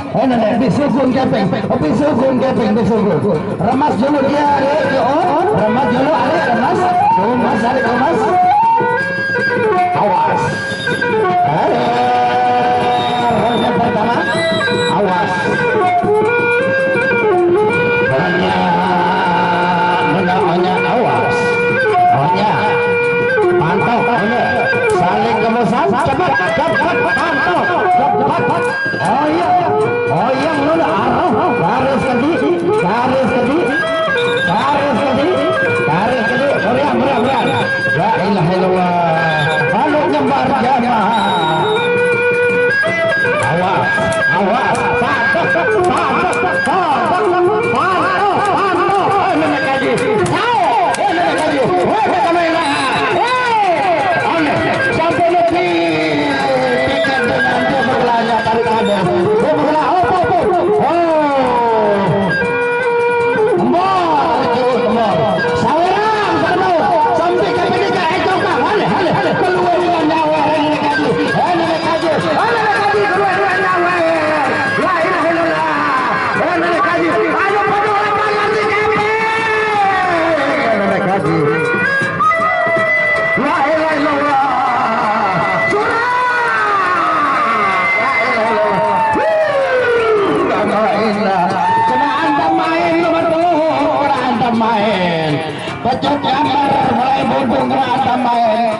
Bisukun keping, bisukun keping, bisukun. Remas dulu dia, remas dulu, remas, remas. Awas. Ronde pertama, awas. Hanya awas. Hanya pantau, saling kemesan, cepat, pantau, cepat. Oh iya, menurut arah, garis kedi, meriah. La ilaha illallah. Lalu nyebar jamaah. Awas, Pecut nyamber mulai buntung rata main.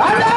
Ada.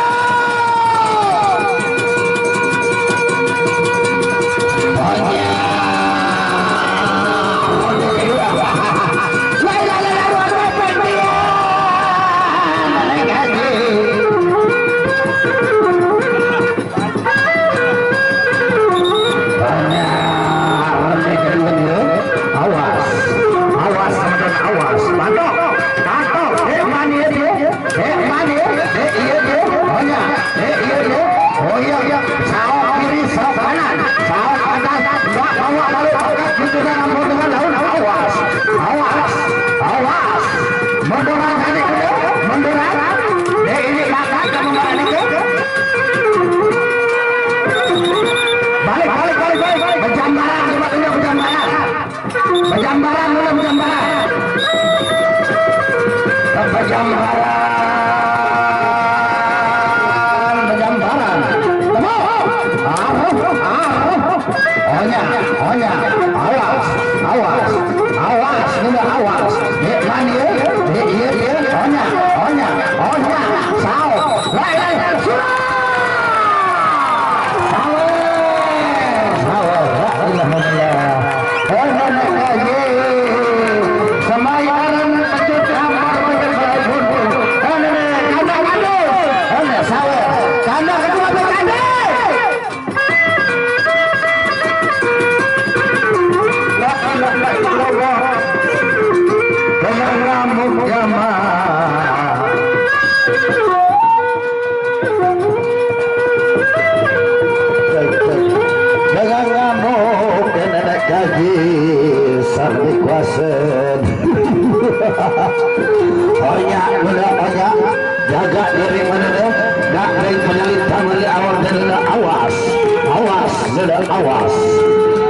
Jaga diri mana deh, dak lain penyalitan oleh awal dan awas.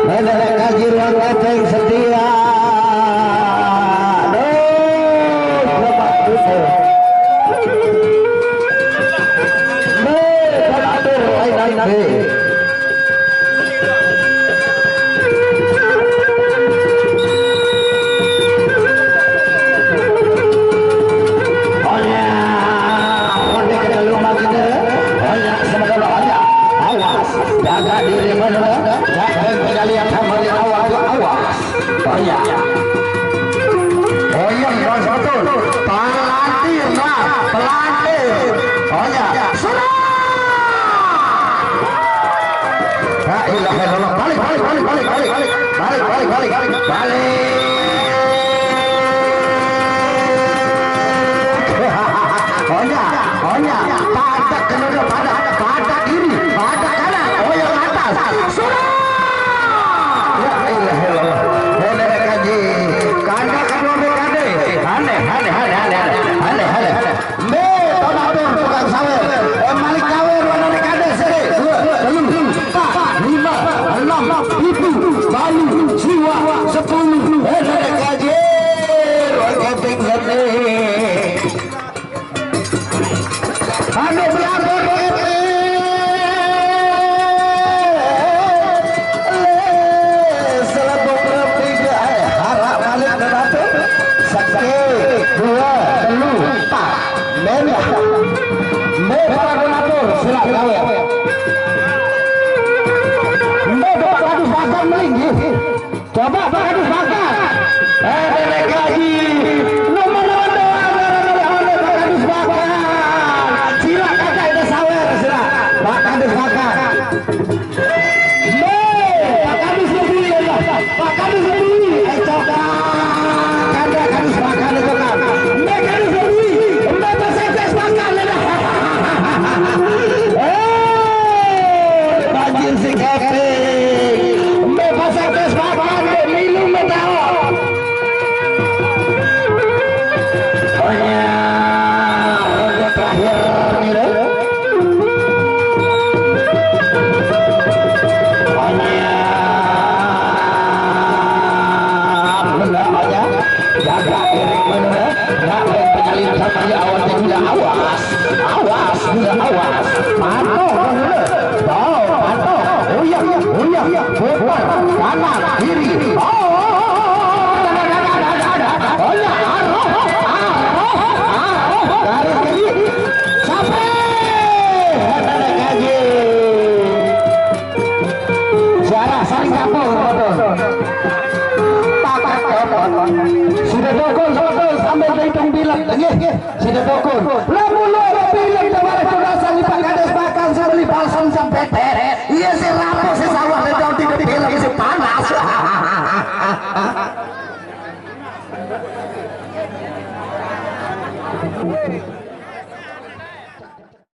Nenek kaji ruang lepeng setia. Berapa besar? Pepadu lain. Jaga diri benar, jangan kalian kembali awas. Banyak. Oh iya, yang satu, pelantir. Oh iya, sudah. La ilaha illallah. Balik. Oh iya, pada kena pada kiri, pada kanan. Oh yang atas. Sudah. Ya ilaha illallah. Nenek kaji. Kanda kedua dekade. Aneh. Be, tonatur tukang sawer. Malik kawer wana dekade sih. Belum. Pak Kadus bakar melinggi. Coba Pak Kadus bakar. Nenek gaji. Nomor oleh Pak Kadus bakar. Sila kakak itu sawer sila. Pak Kadus bakar. Pak Kadus lebih ya. Pak Kadus lebih. Coba. Kanda Kadus bakar itu kan. Mek Kadus lebih. Mek Pesean bakar lah. Banjir sing keping. Mek Pesean bakar minum metao. Ronde terakhir nih loh. Jaga diri bener, nggak main penyalin sama ya awalnya juga awas, awas juga awas, patuh bener, patuh, uyah, putar, kanan, kiri, garis kiri, sampai, ada gaji, siarah saling kapal, sudah dokon sambil dihitung bilang sudah dokon lamun lo bilang kemarin sudah sali Pak Kadus bakal sebeli balsam sampai teret iya si rapo si sawah dan jauh tidak bilang si panas